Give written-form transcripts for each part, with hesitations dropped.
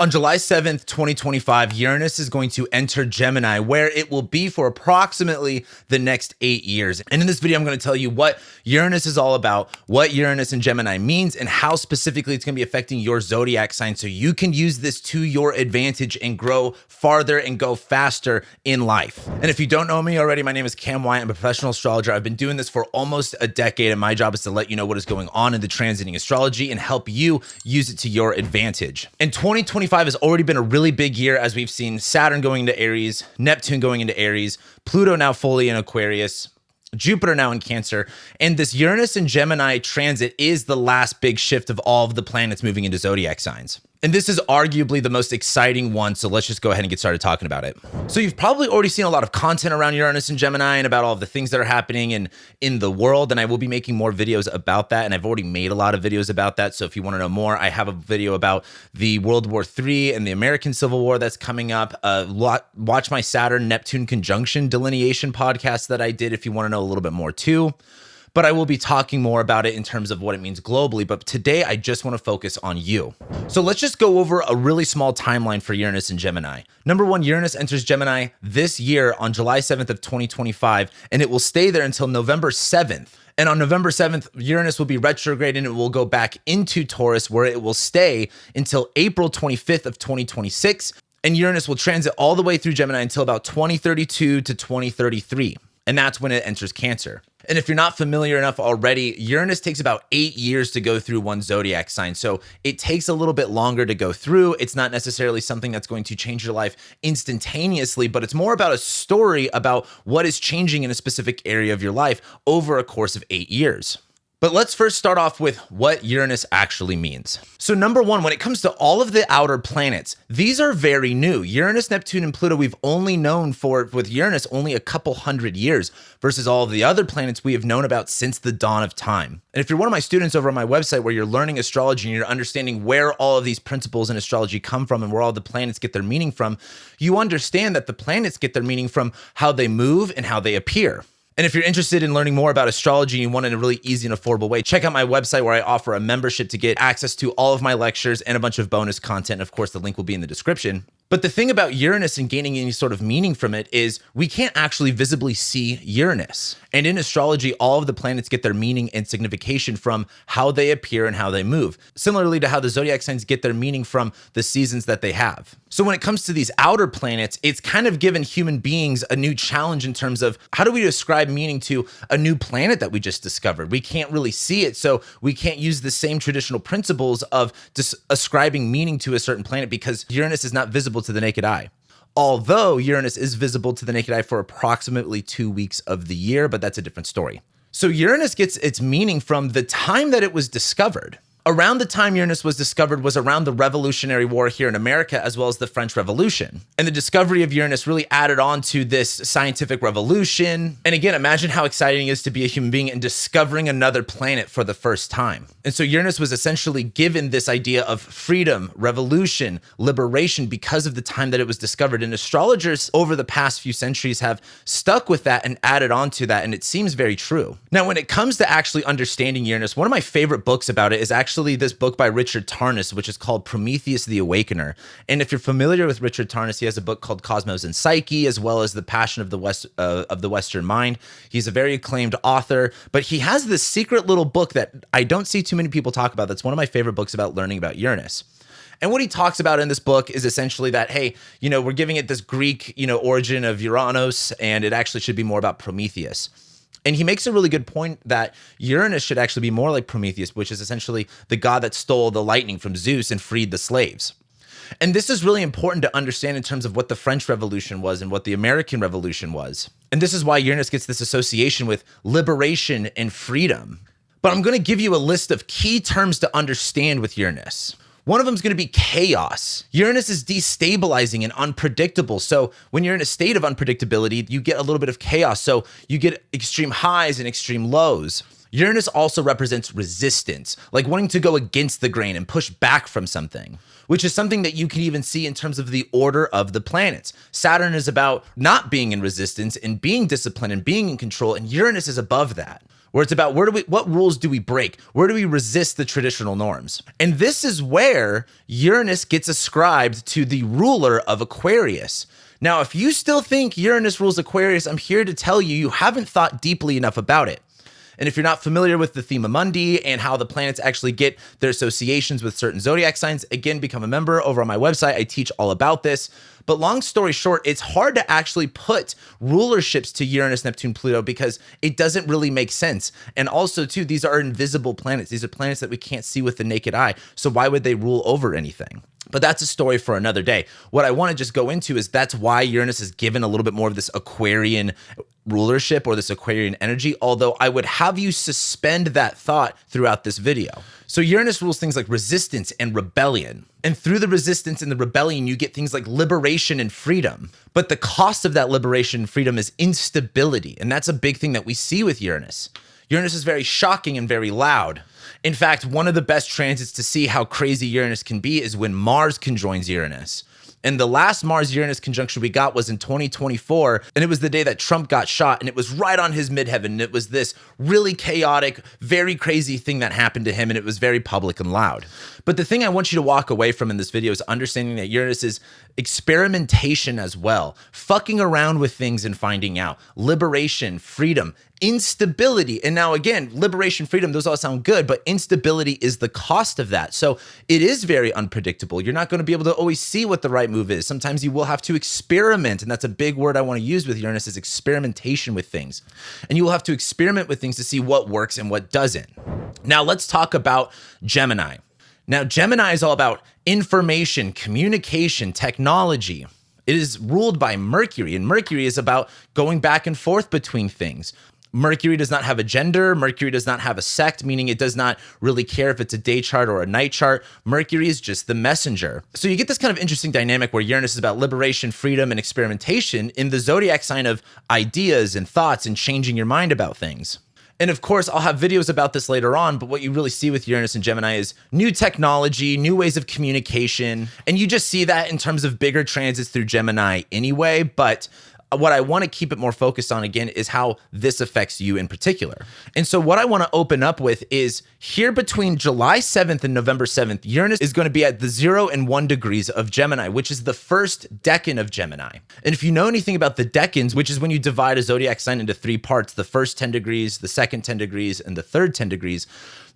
On July 7th, 2025, Uranus is going to enter Gemini, where it will be for approximately the next 8 years. And in this video, I'm going to tell you what Uranus is all about, what Uranus and Gemini means, and how specifically it's going to be affecting your zodiac sign so you can use this to your advantage and grow farther and go faster in life. And if you don't know me already, my name is Cam Wyatt. I'm a professional astrologer. I've been doing this for almost a decade, and my job is to let you know what is going on in the transiting astrology and help you use it to your advantage. And 2025 has already been a really big year, as we've seen Saturn going into Aries, Neptune going into Aries, Pluto now fully in Aquarius, Jupiter now in Cancer, and this Uranus and Gemini transit is the last big shift of all of the planets moving into zodiac signs. And this is arguably the most exciting one, so let's just go ahead and get started talking about it. So you've probably already seen a lot of content around Uranus and Gemini and about all of the things that are happening in the world, and I will be making more videos about that, and I've already made a lot of videos about that, so if you want to know more, I have a video about the World War III and the American Civil War that's coming up. Watch my Saturn-Neptune conjunction delineation podcast that I did if you want to know a little bit more too. But I will be talking more about it in terms of what it means globally. But today, I just want to focus on you. So let's just go over a really small timeline for Uranus and Gemini. Number one, Uranus enters Gemini this year on July 7th of 2025, and it will stay there until November 7th. And on November 7th, Uranus will be retrograde and it will go back into Taurus, where it will stay until April 25th of 2026. And Uranus will transit all the way through Gemini until about 2032 to 2033. And that's when it enters Cancer. And if you're not familiar enough already, Uranus takes about 8 years to go through one zodiac sign. So it takes a little bit longer to go through. It's not necessarily something that's going to change your life instantaneously, but it's more about a story about what is changing in a specific area of your life over a course of 8 years. But let's first start off with what Uranus actually means. So number one, when it comes to all of the outer planets, these are very new. Uranus, Neptune, and Pluto, we've only known with Uranus only a couple hundred years versus all of the other planets we have known about since the dawn of time. And if you're one of my students over on my website where you're learning astrology and you're understanding where all of these principles in astrology come from and where all the planets get their meaning from, you understand that the planets get their meaning from how they move and how they appear. And if you're interested in learning more about astrology and you want it in a really easy and affordable way, check out my website where I offer a membership to get access to all of my lectures and a bunch of bonus content. Of course, the link will be in the description. But the thing about Uranus and gaining any sort of meaning from it is we can't actually visibly see Uranus. And in astrology, all of the planets get their meaning and signification from how they appear and how they move, similarly to how the zodiac signs get their meaning from the seasons that they have. So when it comes to these outer planets, it's kind of given human beings a new challenge in terms of how do we ascribe meaning to a new planet that we just discovered? We can't really see it, so we can't use the same traditional principles of just ascribing meaning to a certain planet because Uranus is not visible to the naked eye. Although Uranus is visible to the naked eye for approximately 2 weeks of the year, but that's a different story. So Uranus gets its meaning from the time that it was discovered. Around the time Uranus was discovered was around the Revolutionary War here in America, as well as the French Revolution. And the discovery of Uranus really added on to this scientific revolution. And again, imagine how exciting it is to be a human being and discovering another planet for the first time. And so Uranus was essentially given this idea of freedom, revolution, liberation because of the time that it was discovered. And astrologers over the past few centuries have stuck with that and added on to that. And it seems very true. Now, when it comes to actually understanding Uranus, one of my favorite books about it is actually this book by Richard Tarnas, which is called Prometheus the Awakener. And if you're familiar with Richard Tarnas, he has a book called Cosmos and Psyche, as well as The Passion of the Western Mind. He's a very acclaimed author, but he has this secret little book that I don't see too many people talk about. That's one of my favorite books about learning about Uranus. And what he talks about in this book is essentially that, hey, we're giving it this Greek, origin of Uranus, and it actually should be more about Prometheus. And he makes a really good point that Uranus should actually be more like Prometheus, which is essentially the god that stole the lightning from Zeus and freed the slaves. And this is really important to understand in terms of what the French Revolution was and what the American Revolution was. And this is why Uranus gets this association with liberation and freedom. But I'm going to give you a list of key terms to understand with Uranus. One of them is going to be chaos. Uranus is destabilizing and unpredictable. So when you're in a state of unpredictability, you get a little bit of chaos. So you get extreme highs and extreme lows. Uranus also represents resistance, like wanting to go against the grain and push back from something, which is something that you can even see in terms of the order of the planets. Saturn is about not being in resistance and being disciplined and being in control, and Uranus is above that. where it's about what rules do we break? Where do we resist the traditional norms? And this is where Uranus gets ascribed to the ruler of Aquarius. Now, if you still think Uranus rules Aquarius, I'm here to tell you, you haven't thought deeply enough about it. And if you're not familiar with the Thema Mundi and how the planets actually get their associations with certain zodiac signs, again, become a member over on my website. I teach all about this. But long story short, it's hard to actually put rulerships to Uranus, Neptune, Pluto because it doesn't really make sense. And also, too, these are invisible planets. These are planets that we can't see with the naked eye. So why would they rule over anything? But that's a story for another day. What I want to just go into is that's why Uranus is given a little bit more of this Aquarian rulership or this Aquarian energy, although I would have you suspend that thought throughout this video. So Uranus rules things like resistance and rebellion. And through the resistance and the rebellion, you get things like liberation and freedom. But the cost of that liberation and freedom is instability. And that's a big thing that we see with Uranus. Uranus is very shocking and very loud. In fact, one of the best transits to see how crazy Uranus can be is when Mars conjoins Uranus. And the last Mars-Uranus conjunction we got was in 2024, and it was the day that Trump got shot, and it was right on his midheaven. And it was this really chaotic, very crazy thing that happened to him, and it was very public and loud. But the thing I want you to walk away from in this video is understanding that Uranus is experimentation as well, fucking around with things and finding out, liberation, freedom, instability. And now again, liberation, freedom, those all sound good, but instability is the cost of that. So it is very unpredictable. You're not going to be able to always see what the right move is. Sometimes you will have to experiment. And that's a big word I want to use with Uranus is experimentation with things. And you will have to experiment with things to see what works and what doesn't. Now let's talk about Gemini. Now, Gemini is all about information, communication, technology. It is ruled by Mercury, and Mercury is about going back and forth between things. Mercury does not have a gender. Mercury does not have a sect, meaning it does not really care if it's a day chart or a night chart. Mercury is just the messenger. So you get this kind of interesting dynamic where Uranus is about liberation, freedom, and experimentation in the zodiac sign of ideas and thoughts and changing your mind about things. And of course, I'll have videos about this later on, but what you really see with Uranus and Gemini is new technology, new ways of communication. And you just see that in terms of bigger transits through Gemini anyway. But what I want to keep it more focused on again is how this affects you in particular. And so what I want to open up with is here between July 7th and November 7th, Uranus is going to be at the 0 and 1 degrees of Gemini, which is the first decan of Gemini. And if you know anything about the decans, which is when you divide a zodiac sign into 3 parts, the first 10 degrees, the second 10 degrees, and the third 10 degrees,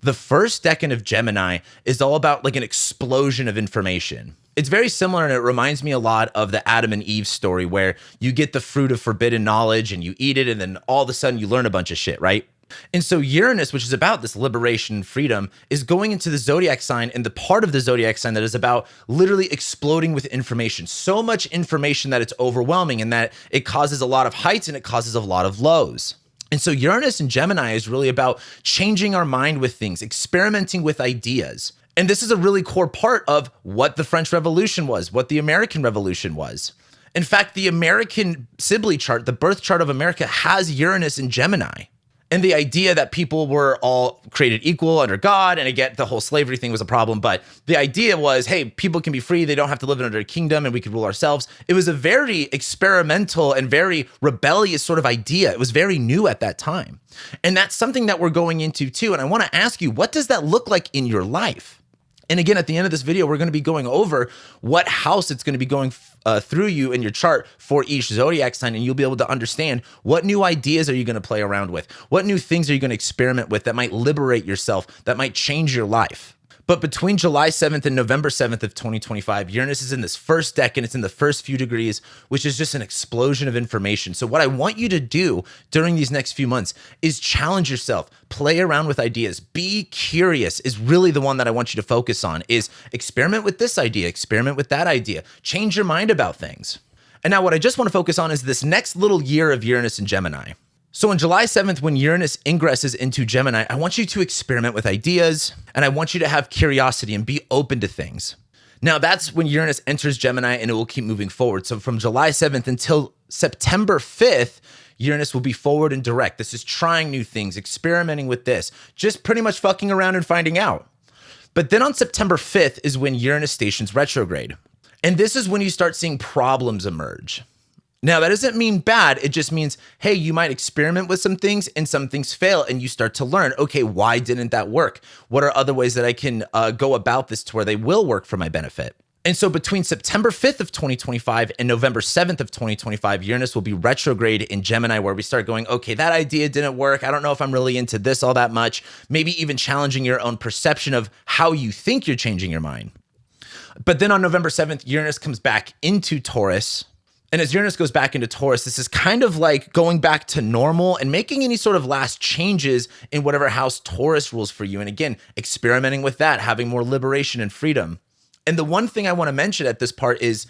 the first decan of Gemini is all about like an explosion of information. It's very similar, and it reminds me a lot of the Adam and Eve story where you get the fruit of forbidden knowledge and you eat it, and then all of a sudden you learn a bunch of shit, right? And so Uranus, which is about this liberation and freedom, is going into the zodiac sign and the part of the zodiac sign that is about literally exploding with information. So much information that it's overwhelming and that it causes a lot of heights and it causes a lot of lows. And so Uranus and Gemini is really about changing our mind with things, experimenting with ideas. And this is a really core part of what the French Revolution was, what the American Revolution was. In fact, the American Sibley chart, the birth chart of America, has Uranus and Gemini. And the idea that people were all created equal under God, and again, the whole slavery thing was a problem, but the idea was, hey, people can be free, they don't have to live under a kingdom, and we could rule ourselves. It was a very experimental and very rebellious sort of idea. It was very new at that time. And that's something that we're going into too. And I want to ask you, what does that look like in your life? And again, at the end of this video, we're going to be going over what house it's going to be going through you in your chart for each zodiac sign, and you'll be able to understand what new ideas are you going to play around with, what new things are you going to experiment with that might liberate yourself, that might change your life. But between July 7th and November 7th of 2025, Uranus is in this first decan, it's in the first few degrees, which is just an explosion of information. So what I want you to do during these next few months is challenge yourself, play around with ideas, be curious is really the one that I want you to focus on, is experiment with this idea, experiment with that idea, change your mind about things. And now what I just want to focus on is this next little year of Uranus and Gemini. So on July 7th, when Uranus ingresses into Gemini, I want you to experiment with ideas, and I want you to have curiosity and be open to things. Now that's when Uranus enters Gemini, and it will keep moving forward. So from July 7th until September 5th, Uranus will be forward and direct. This is trying new things, experimenting with this, just pretty much fucking around and finding out. But then on September 5th is when Uranus stations retrograde. And this is when you start seeing problems emerge. Now, that doesn't mean bad. It just means, hey, you might experiment with some things and some things fail, and you start to learn, okay, why didn't that work? What are other ways that I can go about this to where they will work for my benefit? And so between September 5th of 2025 and November 7th of 2025, Uranus will be retrograde in Gemini, where we start going, okay, that idea didn't work. I don't know if I'm really into this all that much. Maybe even challenging your own perception of how you think you're changing your mind. But then on November 7th, Uranus comes back into Taurus. And as Uranus goes back into Taurus, this is kind of like going back to normal and making any sort of last changes in whatever house Taurus rules for you. And again, experimenting with that, having more liberation and freedom. And the one thing I want to mention at this part is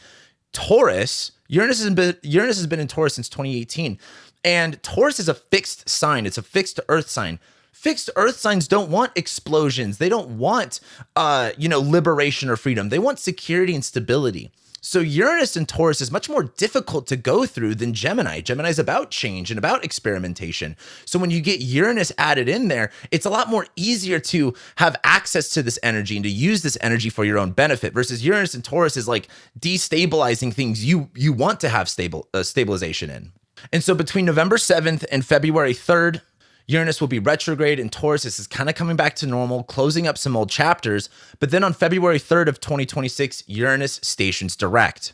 Taurus. Uranus has been in Taurus since 2018. And Taurus is a fixed sign. It's a fixed earth sign. Fixed earth signs don't want explosions. They don't want, liberation or freedom. They want security and stability. So Uranus and Taurus is much more difficult to go through than Gemini. Gemini is about change and about experimentation. So when you get Uranus added in there, it's a lot more easier to have access to this energy and to use this energy for your own benefit, versus Uranus and Taurus is like destabilizing things you want to have stabilization in. And so between November 7th and February 3rd, Uranus will be retrograde in Taurus. This is kind of coming back to normal, closing up some old chapters. But then on February 3rd of 2026, Uranus stations direct.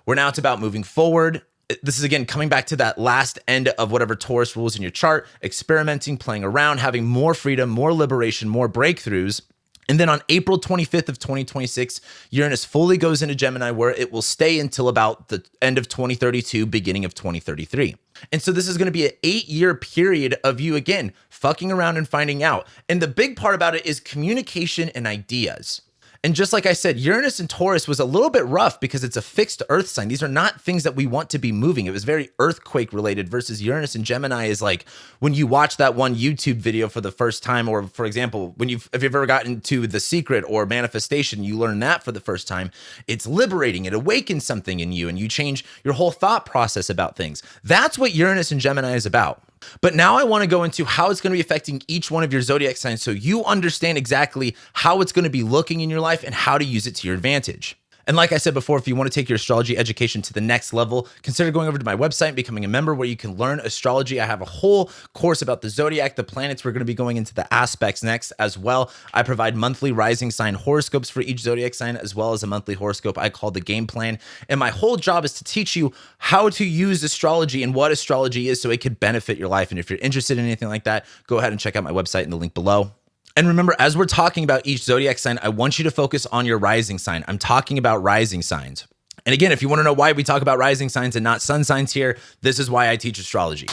We're now about moving forward. This is, again, coming back to that last end of whatever Taurus rules in your chart, experimenting, playing around, having more freedom, more liberation, more breakthroughs. And then on April 25th of 2026, Uranus fully goes into Gemini, where it will stay until about the end of 2032, beginning of 2033. And so this is going to be an 8-year period of you, again, fucking around and finding out. And the big part about it is communication and ideas. And just like I said, Uranus and Taurus was a little bit rough because it's a fixed earth sign. These are not things that we want to be moving. It was very earthquake related, versus Uranus and Gemini is like when you watch that one YouTube video for the first time, or for example, if you've ever gotten to The Secret or Manifestation, you learn that for the first time. It's liberating. It awakens something in you and you change your whole thought process about things. That's what Uranus and Gemini is about. But now I want to go into how it's going to be affecting each one of your zodiac signs, so you understand exactly how it's going to be looking in your life and how to use it to your advantage. And like I said before, if you want to take your astrology education to the next level, consider going over to my website and becoming a member, where you can learn astrology. I have a whole course about the zodiac, the planets. We're going to be going into the aspects next as well. I provide monthly rising sign horoscopes for each zodiac sign, as well as a monthly horoscope I call the game plan. And my whole job is to teach you how to use astrology and what astrology is, so it could benefit your life. And if you're interested in anything like that, go ahead and check out my website in the link below. And remember, as we're talking about each zodiac sign, I want you to focus on your rising sign. I'm talking about rising signs. And again, if you want to know why we talk about rising signs and not sun signs here, this is why I teach astrology.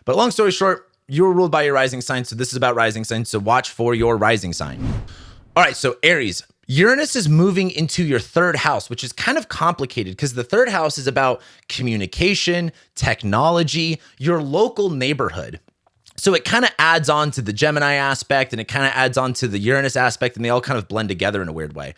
But long story short, you're ruled by your rising sign. So this is about rising signs. So watch for your rising sign. All right, so Aries. Uranus is moving into your third house, which is kind of complicated because the third house is about communication, technology, your local neighborhood. So it kind of adds on to the Gemini aspect, and it kind of adds on to the Uranus aspect, and they all kind of blend together in a weird way.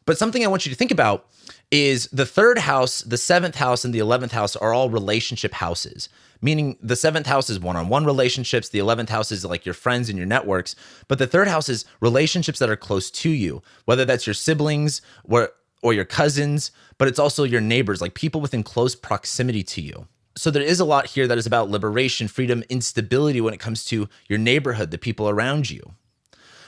But something I want you to think about is the third house, the seventh house, and the 11th house are all relationship houses, meaning the seventh house is one-on-one relationships. The 11th house is like your friends and your networks. But the third house is relationships that are close to you, whether that's your siblings or your cousins, but it's also your neighbors, like people within close proximity to you. So there is a lot here that is about liberation, freedom, instability when it comes to your neighborhood, the people around you.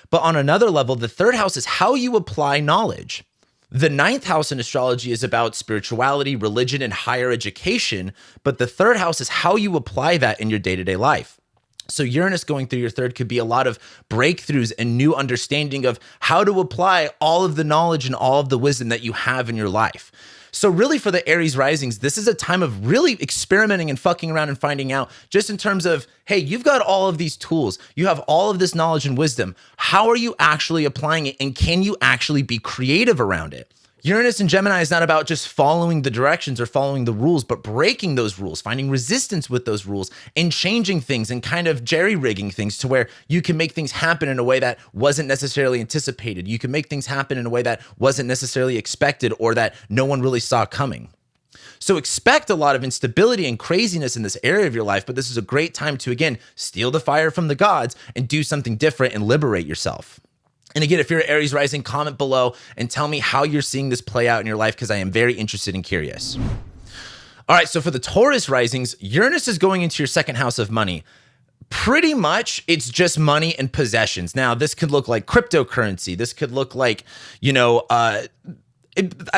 But on another level, the third house is how you apply knowledge. The ninth house in astrology is about spirituality, religion, and higher education. But the third house is how you apply that in your day-to-day life. So Uranus going through your third could be a lot of breakthroughs and new understanding of how to apply all of the knowledge and all of the wisdom that you have in your life. So really for the Aries risings, this is a time of really experimenting and fucking around and finding out, just in terms of, hey, you've got all of these tools. You have all of this knowledge and wisdom. How are you actually applying it? And can you actually be creative around it? Uranus and Gemini is not about just following the directions or following the rules, but breaking those rules, finding resistance with those rules, and changing things and kind of jerry-rigging things to where you can make things happen in a way that wasn't necessarily anticipated. You can make things happen in a way that wasn't necessarily expected or that no one really saw coming. So expect a lot of instability and craziness in this area of your life, but this is a great time to, again, steal the fire from the gods and do something different and liberate yourself. And again, if you're an Aries rising, comment below and tell me how you're seeing this play out in your life, because I am very interested and curious. All right, so for the Taurus risings, Uranus is going into your second house of money. Pretty much it's just money and possessions. Now, this could look like cryptocurrency. This could look like, I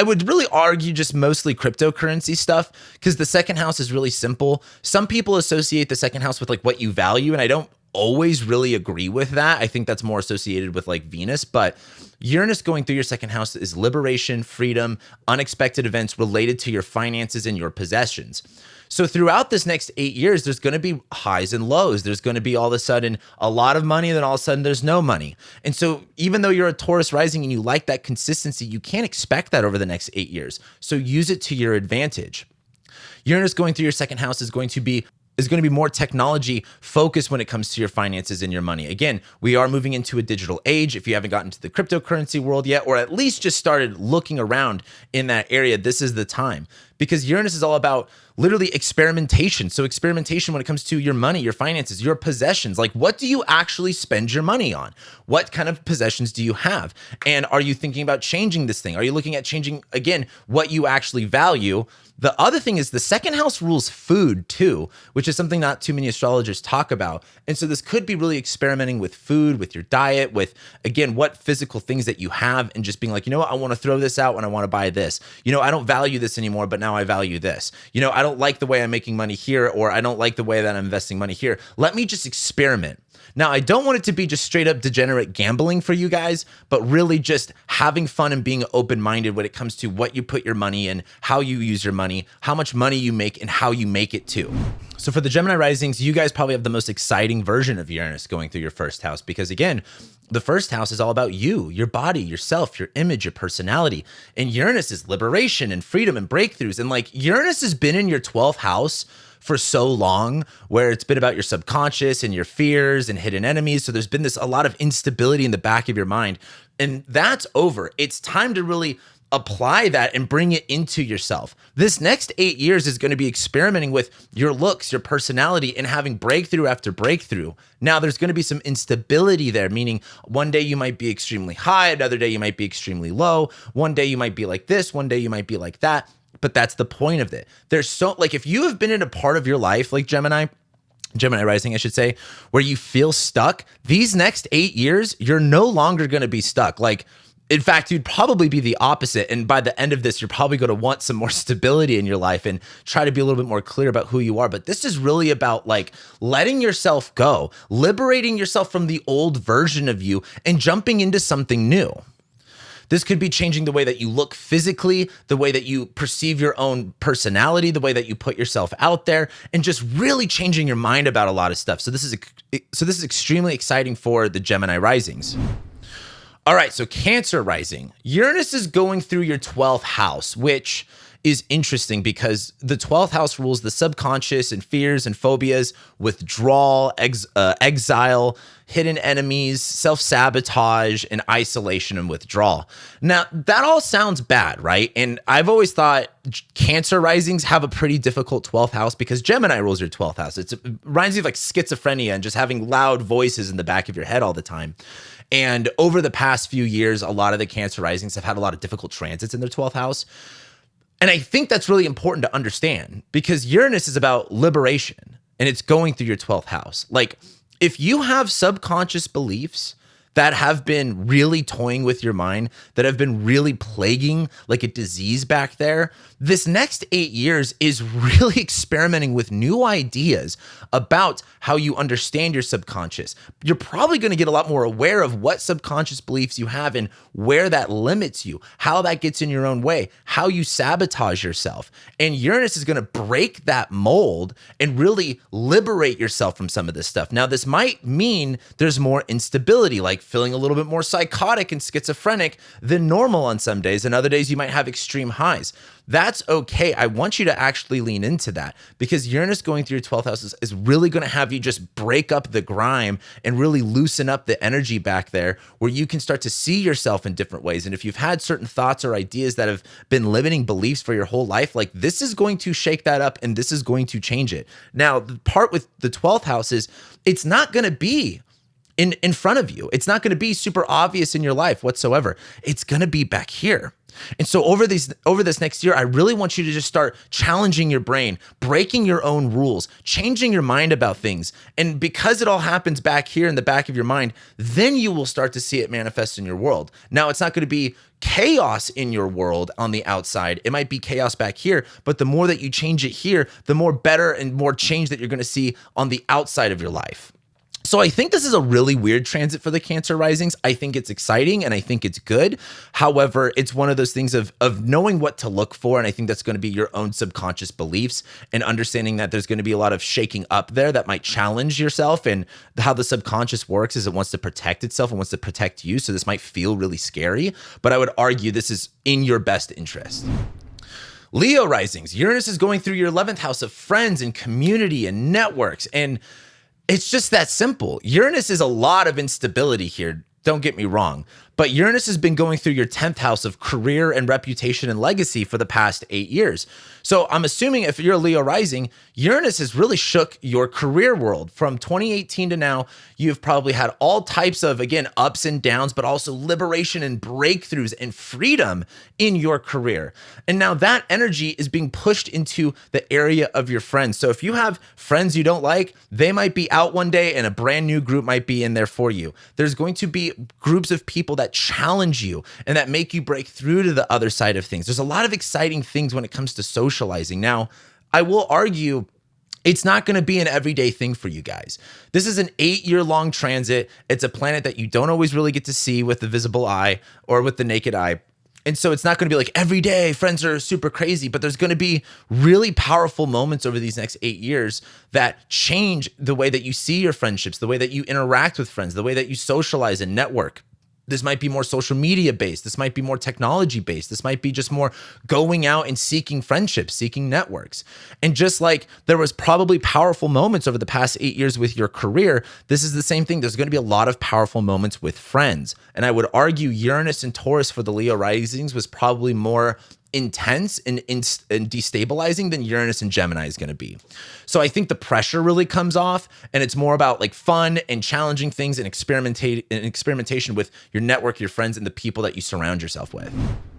would really argue just mostly cryptocurrency stuff, because the second house is really simple. Some people associate the second house with like what you value, and I don't always really agree with that. I think that's more associated with like Venus, but Uranus going through your second house is liberation, freedom, unexpected events related to your finances and your possessions. So throughout this next 8 years, there's going to be highs and lows. There's going to be all of a sudden a lot of money, then all of a sudden there's no money. And so even though you're a Taurus rising and you like that consistency, you can't expect that over the next 8 years. So use it to your advantage. Uranus going through your second house is going to be more technology focused when it comes to your finances and your money. Again, we are moving into a digital age. If you haven't gotten to the cryptocurrency world yet, or at least just started looking around in that area, this is the time, because Uranus is all about literally experimentation. So experimentation when it comes to your money, your finances, your possessions. Like, what do you actually spend your money on? What kind of possessions do you have? And are you thinking about changing this thing? Are you looking at changing, again, what you actually value? The other thing is the second house rules food too, which is something not too many astrologers talk about. And so this could be really experimenting with food, with your diet, with, again, what physical things that you have, and just being like, you know what, I want to throw this out when I want to buy this. I don't value this anymore, but now I value this. I don't like the way I'm making money here, or I don't like the way that I'm investing money here. Let me just experiment. Now, I don't want it to be just straight up degenerate gambling for you guys, but really just having fun and being open-minded when it comes to what you put your money in, how you use your money, how much money you make, and how you make it too. So for the Gemini risings, you guys probably have the most exciting version of Uranus going through your first house, because again, the first house is all about you, your body, yourself, your image, your personality. And Uranus is liberation and freedom and breakthroughs. And like, Uranus has been in your 12th house for so long, where it's been about your subconscious and your fears and hidden enemies. So there's been a lot of instability in the back of your mind, and that's over. It's time to really apply that and bring it into yourself. This next 8 years is going to be experimenting with your looks, your personality, and having breakthrough after breakthrough. Now, there's going to be some instability there, meaning one day you might be extremely high, another day you might be extremely low. One day you might be like this, one day you might be like that. But that's the point of it. If you have been in a part of your life like Gemini rising, I should say, where you feel stuck, these next 8 years, you're no longer going to be stuck. Like, in fact, you'd probably be the opposite. And by the end of this, you're probably going to want some more stability in your life and try to be a little bit more clear about who you are. But this is really about like letting yourself go, liberating yourself from the old version of you and jumping into something new. This could be changing the way that you look physically, the way that you perceive your own personality, the way that you put yourself out there, and just really changing your mind about a lot of stuff. So this is extremely exciting for the Gemini risings. All right, so Cancer rising. Uranus is going through your 12th house, which is interesting because the 12th house rules the subconscious and fears and phobias, withdrawal, exile, hidden enemies, self-sabotage, and isolation and withdrawal. Now, that all sounds bad, right? And I've always thought Cancer risings have a pretty difficult 12th house because Gemini rules your 12th house. It reminds me of like schizophrenia and just having loud voices in the back of your head all the time. And over the past few years, a lot of the Cancer risings have had a lot of difficult transits in their 12th house. And I think that's really important to understand because Uranus is about liberation and it's going through your 12th house. Like, if you have subconscious beliefs that have been really toying with your mind, that have been really plaguing like a disease back there, this next 8 years is really experimenting with new ideas about how you understand your subconscious. You're probably going to get a lot more aware of what subconscious beliefs you have and where that limits you, how that gets in your own way, how you sabotage yourself. And Uranus is going to break that mold and really liberate yourself from some of this stuff. Now, this might mean there's more instability, like feeling a little bit more psychotic and schizophrenic than normal on some days, and other days you might have extreme highs. That's okay. I want you to actually lean into that because Uranus going through your 12th house is really going to have you just break up the grime and really loosen up the energy back there where you can start to see yourself in different ways. And if you've had certain thoughts or ideas that have been limiting beliefs for your whole life, like this is going to shake that up and this is going to change it. Now, the part with the 12th house is it's not going to be in front of you. It's not going to be super obvious in your life whatsoever. It's going to be back here. And so over this next year, I really want you to just start challenging your brain, breaking your own rules, changing your mind about things. And because it all happens back here in the back of your mind, then you will start to see it manifest in your world. Now, it's not going to be chaos in your world on the outside. It might be chaos back here, but the more that you change it here, the more better and more change that you're going to see on the outside of your life. So I think this is a really weird transit for the Cancer risings. I think it's exciting and I think it's good. However, it's one of those things of knowing what to look for. And I think that's going to be your own subconscious beliefs and understanding that there's going to be a lot of shaking up there that might challenge yourself. And how the subconscious works is it wants to protect itself and wants to protect you. So this might feel really scary, but I would argue this is in your best interest. Leo risings, Uranus is going through your 11th house of friends and community and networks. And it's just that simple. Uranus is a lot of instability here. Don't get me wrong, but Uranus has been going through your 10th house of career and reputation and legacy for the past 8 years. So I'm assuming if you're a Leo rising, Uranus has really shook your career world. From 2018 to now, you've probably had all types of, again, ups and downs, but also liberation and breakthroughs and freedom in your career. And now that energy is being pushed into the area of your friends. So if you have friends you don't like, they might be out one day and a brand new group might be in there for you. There's going to be groups of people that challenge you and that make you break through to the other side of things. There's a lot of exciting things when it comes to socializing. Now, I will argue it's not going to be an everyday thing for you guys. This is an 8-year-long transit. It's a planet that you don't always really get to see with the visible eye or with the naked eye. And so it's not going to be like every day friends are super crazy, but there's going to be really powerful moments over these next 8 years that change the way that you see your friendships, the way that you interact with friends, the way that you socialize and network. This might be more social media based. This might be more technology based. This might be just more going out and seeking friendships, seeking networks. And just like there was probably powerful moments over the past 8 years with your career, this is the same thing. There's going to be a lot of powerful moments with friends. And I would argue Uranus and Taurus for the Leo risings was probably more intense and destabilizing than Uranus and Gemini is going to be. So I think the pressure really comes off and it's more about like fun and challenging things and experimentation with your network, your friends, and the people that you surround yourself with.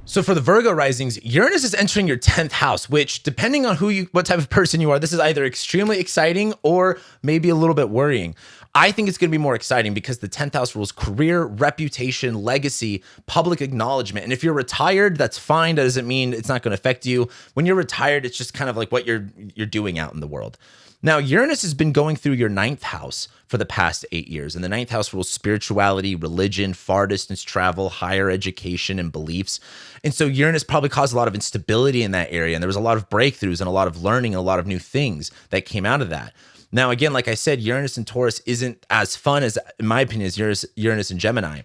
So for the Virgo risings, Uranus is entering your 10th house, which depending on what type of person you are, this is either extremely exciting or maybe a little bit worrying. I think it's going to be more exciting because the 10th house rules career, reputation, legacy, public acknowledgement. And if you're retired, that's fine. That doesn't mean it's not going to affect you. When you're retired, it's just kind of like what you're doing out in the world. Now, Uranus has been going through your 9th house for the past 8 years. And the 9th house rules spirituality, religion, far distance travel, higher education, and beliefs. And so Uranus probably caused a lot of instability in that area. And there was a lot of breakthroughs and a lot of learning and a lot of new things that came out of that. Now, again, like I said, Uranus and Taurus isn't as fun as, in my opinion, as Uranus and Gemini.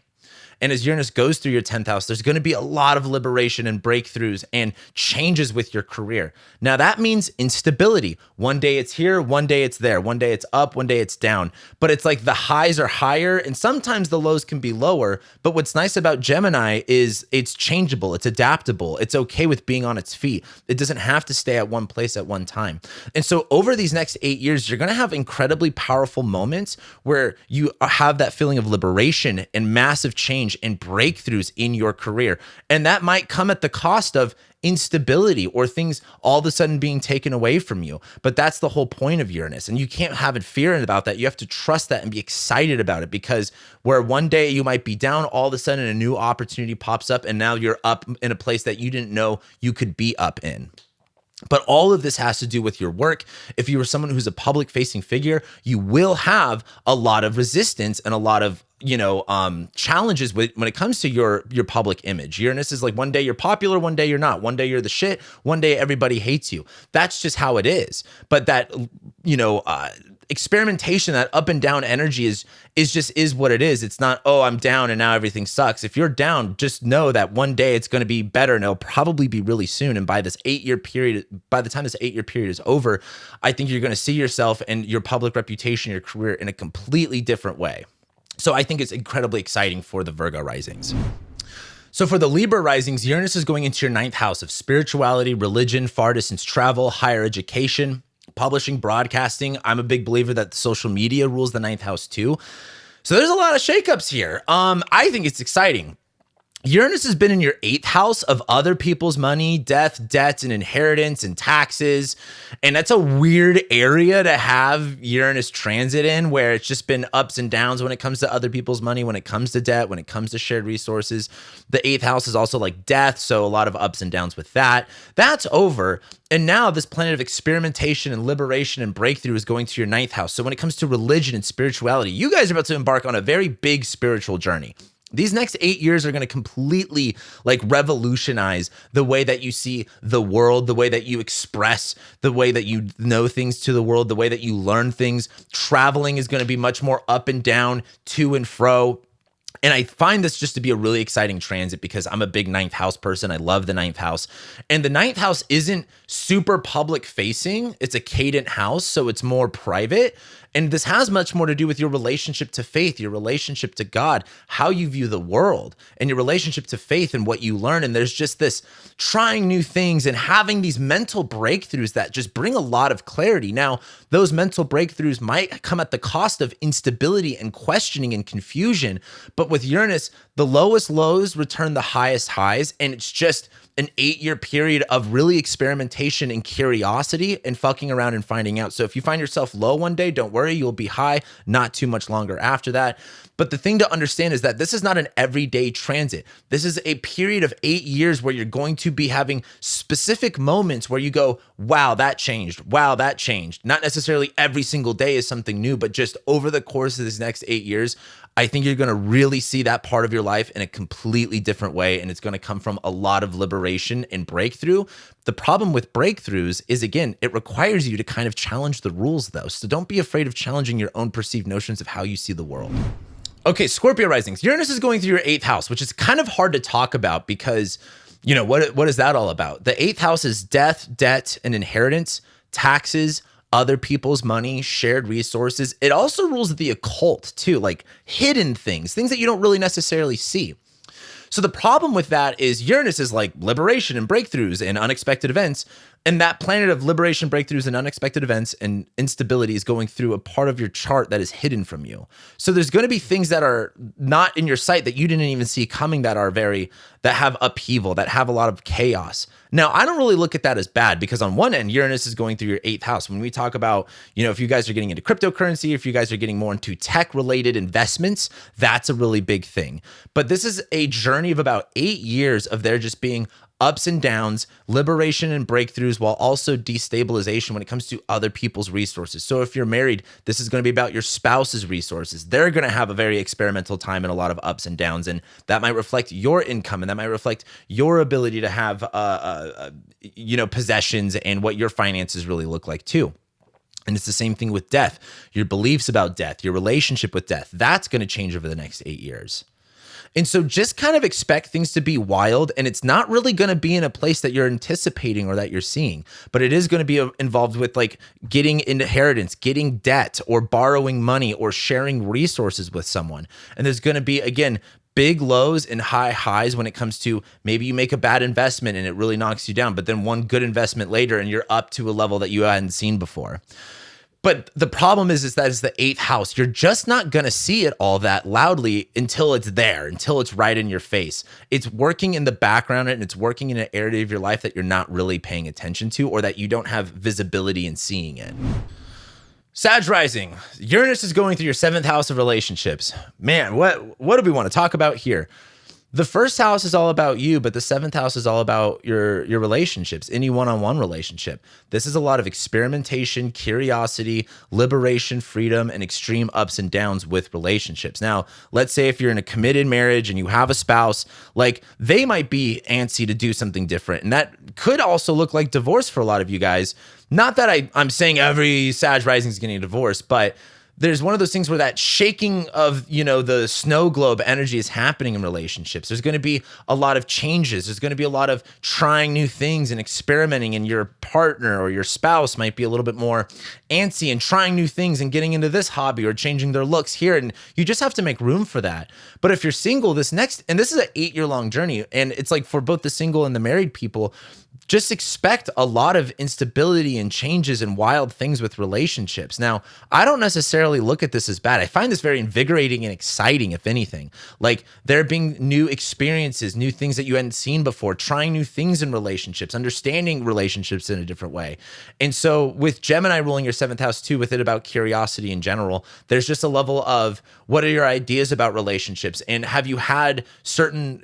And as Uranus goes through your 10th house, there's going to be a lot of liberation and breakthroughs and changes with your career. Now, that means instability. One day it's here, one day it's there. One day it's up, one day it's down. But it's like the highs are higher and sometimes the lows can be lower. But what's nice about Gemini is it's changeable, it's adaptable, it's okay with being on its feet. It doesn't have to stay at one place at one time. And so over these next 8 years, you're going to have incredibly powerful moments where you have that feeling of liberation and massive change and breakthroughs in your career. And that might come at the cost of instability or things all of a sudden being taken away from you. But that's the whole point of Uranus. And you can't have it fear about that. You have to trust that and be excited about it, because where one day you might be down, all of a sudden a new opportunity pops up and now you're up in a place that you didn't know you could be up in. But all of this has to do with your work. If you are someone who's a public facing figure, you will have a lot of resistance and a lot of challenges when it comes to your public image. Uranus is like one day you're popular, one day you're not. One day you're the shit, one day everybody hates you. That's just how it is. But that, experimentation, that up and down energy is what it is. It's not, oh, I'm down and now everything sucks. If you're down, just know that one day it's going to be better and it'll probably be really soon. And by the time this 8-year period is over, I think you're going to see yourself and your public reputation, your career in a completely different way. So I think it's incredibly exciting for the Virgo risings. So for the Libra risings, Uranus is going into your 9th house of spirituality, religion, far distance travel, higher education, publishing, broadcasting. I'm a big believer that social media rules the 9th house too. So there's a lot of shakeups here. I think it's exciting. Uranus has been in your 8th house of other people's money, death, debts, and inheritance and taxes. And that's a weird area to have Uranus transit in, where it's just been ups and downs when it comes to other people's money, when it comes to debt, when it comes to shared resources. The 8th house is also like death, so a lot of ups and downs with that. That's over. And now this planet of experimentation and liberation and breakthrough is going to your 9th house. So when it comes to religion and spirituality, you guys are about to embark on a very big spiritual journey. These next 8 years are going to completely like revolutionize the way that you see the world, the way that you express, the way that you know things to the world, the way that you learn things. Traveling is going to be much more up and down, to and fro. And I find this just to be a really exciting transit because I'm a big 9th house person. I love the 9th house. And the 9th house isn't super public facing. It's a cadent house, so it's more private. And this has much more to do with your relationship to faith, your relationship to God, how you view the world, and your relationship to faith and what you learn. And there's just this trying new things and having these mental breakthroughs that just bring a lot of clarity. Now, those mental breakthroughs might come at the cost of instability and questioning and confusion. But with Uranus, the lowest lows return the highest highs. And it's just an 8-year period of really experimentation and curiosity and fucking around and finding out. So if you find yourself low one day, don't worry, you'll be high not too much longer after that. But the thing to understand is that this is not an everyday transit. This is a period of 8 years where you're going to be having specific moments where you go, wow, that changed. Wow, that changed. Not necessarily every single day is something new, but just over the course of this next 8 years, I think you're going to really see that part of your life in a completely different way. And it's going to come from a lot of liberation and breakthrough. The problem with breakthroughs is, again, it requires you to kind of challenge the rules though. So don't be afraid of challenging your own perceived notions of how you see the world. Okay, Scorpio risings. Uranus is going through your 8th house, which is kind of hard to talk about because, you know, what is that all about? The 8th house is death, debt, and inheritance, taxes, other people's money, shared resources. It also rules the occult too, like hidden things that you don't really necessarily see. So the problem with that is Uranus is like liberation and breakthroughs and unexpected events. And that planet of liberation, breakthroughs, and unexpected events and instability is going through a part of your chart that is hidden from you. So there's going to be things that are not in your sight that you didn't even see coming that have upheaval, that have a lot of chaos. Now, I don't really look at that as bad because on one end, Uranus is going through your 8th house. When we talk about, you know, if you guys are getting into cryptocurrency, if you guys are getting more into tech-related investments, that's a really big thing. But this is a journey of about 8 years of there just being ups and downs, liberation and breakthroughs, while also destabilization when it comes to other people's resources. So if you're married, this is going to be about your spouse's resources. They're going to have a very experimental time and a lot of ups and downs, and that might reflect your income, and that might reflect your ability to have, possessions and what your finances really look like too. And it's the same thing with death. Your beliefs about death, your relationship with death, that's going to change over the next 8 years. And so just kind of expect things to be wild, and it's not really going to be in a place that you're anticipating or that you're seeing, but it is going to be involved with like getting inheritance, getting debt, or borrowing money, or sharing resources with someone. And there's going to be, again, big lows and high highs when it comes to maybe you make a bad investment and it really knocks you down, but then one good investment later and you're up to a level that you hadn't seen before. But the problem is that it's the 8th house. You're just not going to see it all that loudly until it's there, until it's right in your face. It's working in the background and it's working in an area of your life that you're not really paying attention to, or that you don't have visibility in seeing it. Sag rising. Uranus is going through your 7th house of relationships. Man, what do we want to talk about here? The 1st house is all about you, but the 7th house is all about your relationships, any one-on-one relationship. This is a lot of experimentation, curiosity, liberation, freedom, and extreme ups and downs with relationships. Now, let's say if you're in a committed marriage and you have a spouse, like they might be antsy to do something different. And that could also look like divorce for a lot of you guys. Not that I'm saying every Sag rising is getting a divorce, but there's one of those things where that shaking of, the snow globe energy is happening in relationships. There's going to be a lot of changes. There's going to be a lot of trying new things and experimenting, and your partner or your spouse might be a little bit more antsy and trying new things and getting into this hobby or changing their looks here. And you just have to make room for that. But if you're single, this is an 8-year-long journey, and it's like for both the single and the married people, just expect a lot of instability and changes and wild things with relationships. Now, I don't necessarily necessarily look at this as bad. I find this very invigorating and exciting, if anything. Like there being new experiences, new things that you hadn't seen before, trying new things in relationships, understanding relationships in a different way. And so with Gemini ruling your 7th house too, with it about curiosity in general, there's just a level of what are your ideas about relationships? And have you had certain,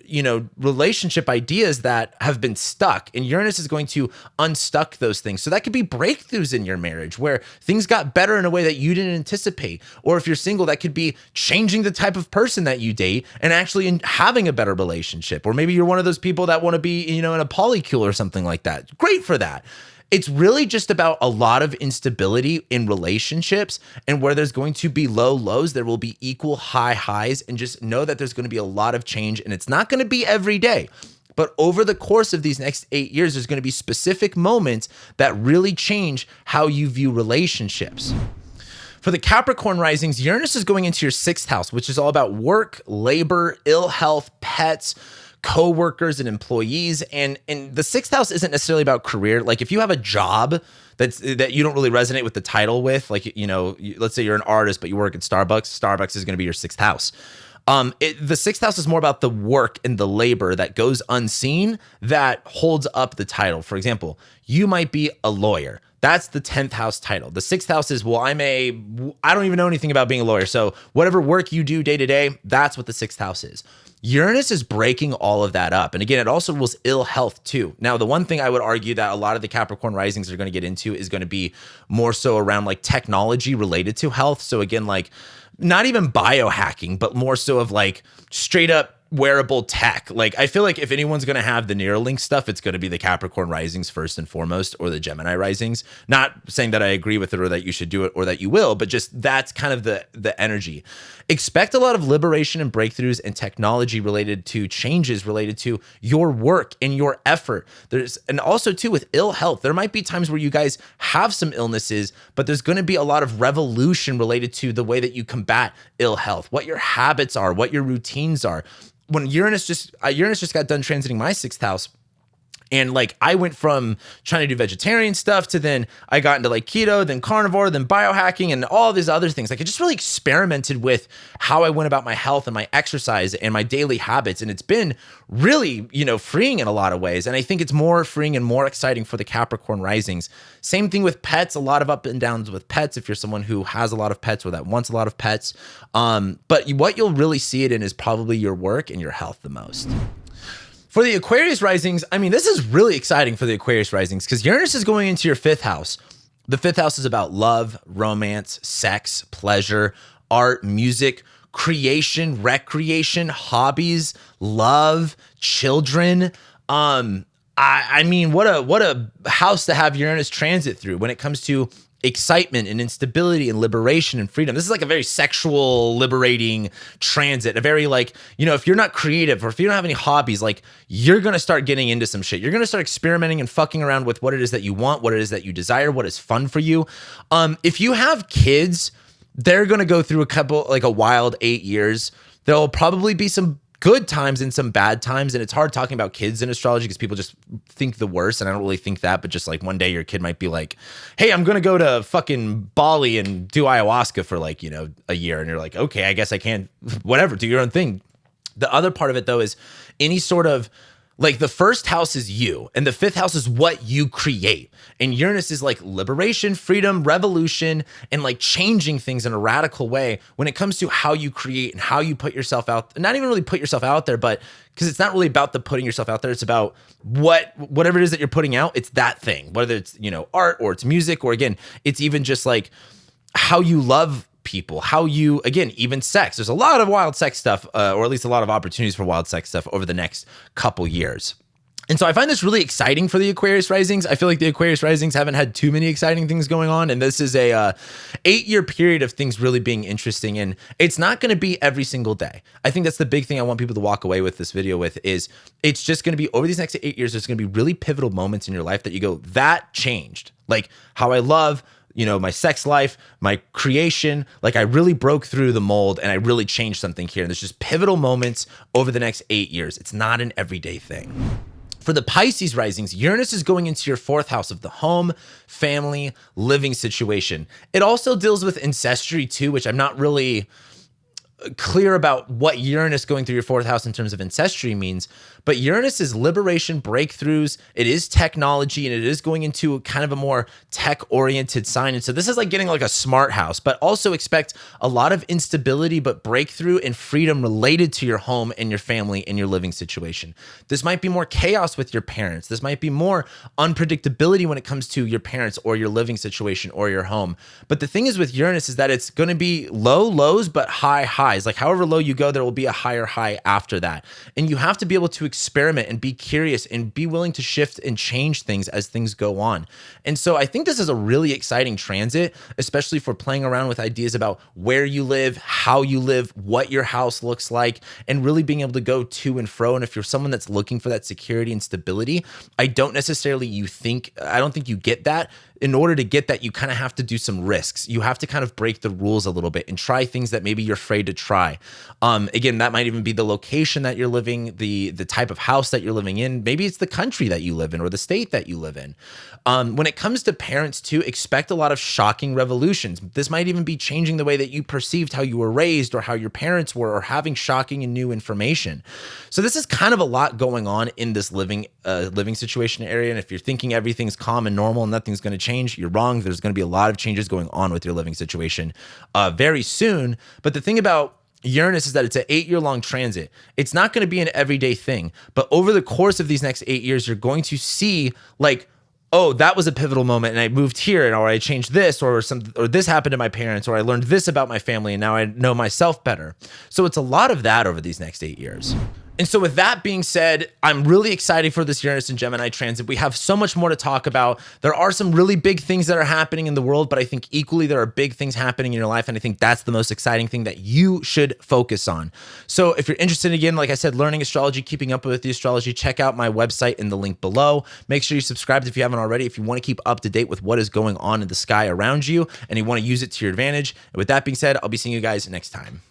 relationship ideas that have been stuck? And Uranus is going to unstuck those things. So that could be breakthroughs in your marriage where things got better in a way that you didn't anticipate. Or if you're single, that could be changing the type of person that you date and actually having a better relationship. Or maybe you're one of those people that want to be, in a polycule or something like that. Great for that. It's really just about a lot of instability in relationships, and where there's going to be low lows, there will be equal high highs, and just know that there's going to be a lot of change, and it's not going to be every day. But over the course of these next 8 years, there's going to be specific moments that really change how you view relationships. For the Capricorn risings, Uranus is going into your 6th house, which is all about work, labor, ill health, pets, co-workers and employees. And the 6th house isn't necessarily about career. Like if you have a job that you don't really resonate with the title with, like, let's say you're an artist, but you work at Starbucks. Starbucks is going to be your 6th house. The 6th house is more about the work and the labor that goes unseen that holds up the title. For example, you might be a lawyer. That's the 10th house title. The 6th house is, well, I don't even know anything about being a lawyer. So whatever work you do day to day, that's what the 6th house is. Uranus is breaking all of that up. And again, it also rules ill health too. Now, the one thing I would argue that a lot of the Capricorn risings are going to get into is going to be more so around like technology related to health. So again, like not even biohacking, but more so of like straight up wearable tech. Like I feel like if anyone's going to have the Neuralink stuff, it's going to be the Capricorn risings first and foremost, or the Gemini risings. Not saying that I agree with it or that you should do it or that you will, but just that's kind of the energy. Expect a lot of liberation and breakthroughs and technology related to changes related to your work and your effort. And also too with ill health, there might be times where you guys have some illnesses, but there's going to be a lot of revolution related to the way that you combat ill health, what your habits are, what your routines are. When Uranus just got done transiting my 6th house, and like I went from trying to do vegetarian stuff to then I got into like keto, then carnivore, then biohacking and all these other things. Like I just really experimented with how I went about my health and my exercise and my daily habits. And it's been really, freeing in a lot of ways. And I think it's more freeing and more exciting for the Capricorn risings. Same thing with pets, a lot of up and downs with pets. If you're someone who has a lot of pets or that wants a lot of pets. But what you'll really see it in is probably your work and your health the most. For the Aquarius risings, this is really exciting for the Aquarius risings because Uranus is going into your 5th house. The 5th house is about love, romance, sex, pleasure, art, music, creation, recreation, hobbies, love, children. What a house to have Uranus transit through when it comes to excitement and instability and liberation and freedom. This is like a very sexual, liberating transit. A very like, if you're not creative or if you don't have any hobbies, like you're going to start getting into some shit. You're going to start experimenting and fucking around with what it is that you want, what it is that you desire, what is fun for you. If you have kids, they're going to go through a wild 8 years. There'll probably be some good times and some bad times. And it's hard talking about kids in astrology because people just think the worst. And I don't really think that, but just like one day your kid might be like, hey, I'm going to go to fucking Bali and do ayahuasca for a year. And you're like, okay, I guess I can, whatever, do your own thing. The other part of it though is any sort of like the 1st house is you and the 5th house is what you create. And Uranus is like liberation, freedom, revolution, and like changing things in a radical way when it comes to how you create and how you put yourself out. Not even really put yourself out there, but because it's not really about the putting yourself out there. It's about whatever it is that you're putting out. It's that thing, whether it's, art or it's music, or again, it's even just like how you love people, how you, again, even sex. There's a lot of wild sex stuff, or at least a lot of opportunities for wild sex stuff over the next couple years. And so I find this really exciting for the Aquarius risings. I feel like the Aquarius risings haven't had too many exciting things going on. And this is a 8-year period of things really being interesting. And it's not going to be every single day. I think that's the big thing I want people to walk away with this video with is it's just going to be over these next 8 years. There's going to be really pivotal moments in your life that you go, that changed. Like how I love my sex life, my creation, like I really broke through the mold and I really changed something here. And there's just pivotal moments over the next 8 years. It's not an everyday thing. For the Pisces risings, Uranus is going into your fourth house of the home, family, living situation. It also deals with ancestry too, which I'm not really clear about what Uranus going through your fourth house in terms of ancestry means, but Uranus is liberation, breakthroughs. It is technology, and it is going into kind of a more tech-oriented sign. And so this is like getting like a smart house, but also expect a lot of instability, but breakthrough and freedom related to your home and your family and your living situation. This might be more chaos with your parents. This might be more unpredictability when it comes to your parents or your living situation or your home. But the thing is with Uranus is that it's going to be low lows, but high highs. Like however low you go, there will be a higher high after that. And you have to be able to experiment and be curious and be willing to shift and change things as things go on. And so I think this is a really exciting transit, especially for playing around with ideas about where you live, how you live, what your house looks like, and really being able to go to and fro. And if you're someone that's looking for that security and stability, I don't think you get that. In order to get that, you kind of have to do some risks. You have to kind of break the rules a little bit and try things that maybe you're afraid to try. Again, that might even be the location that you're living, the type of house that you're living in. Maybe it's the country that you live in or the state that you live in. When it comes to parents too, expect a lot of shocking revolutions. This might even be changing the way that you perceived how you were raised or how your parents were, or having shocking and new information. So this is kind of a lot going on in this living situation area. And if you're thinking everything's calm and normal and nothing's going to change, you're wrong. There's going to be a lot of changes going on with your living situation very soon. But the thing about Uranus is that it's an 8-year-long transit. It's not going to be an everyday thing. But over the course of these next 8 years, you're going to see like, oh, that was a pivotal moment and I moved here, or I changed this, or this happened to my parents, or I learned this about my family and now I know myself better. So it's a lot of that over these next 8 years. And so with that being said, I'm really excited for this Uranus and Gemini transit. We have so much more to talk about. There are some really big things that are happening in the world, but I think equally there are big things happening in your life. And I think that's the most exciting thing that you should focus on. So if you're interested, again, like I said, learning astrology, keeping up with the astrology, check out my website in the link below. Make sure you subscribe if you haven't already, if you want to keep up to date with what is going on in the sky around you and you want to use it to your advantage. And with that being said, I'll be seeing you guys next time.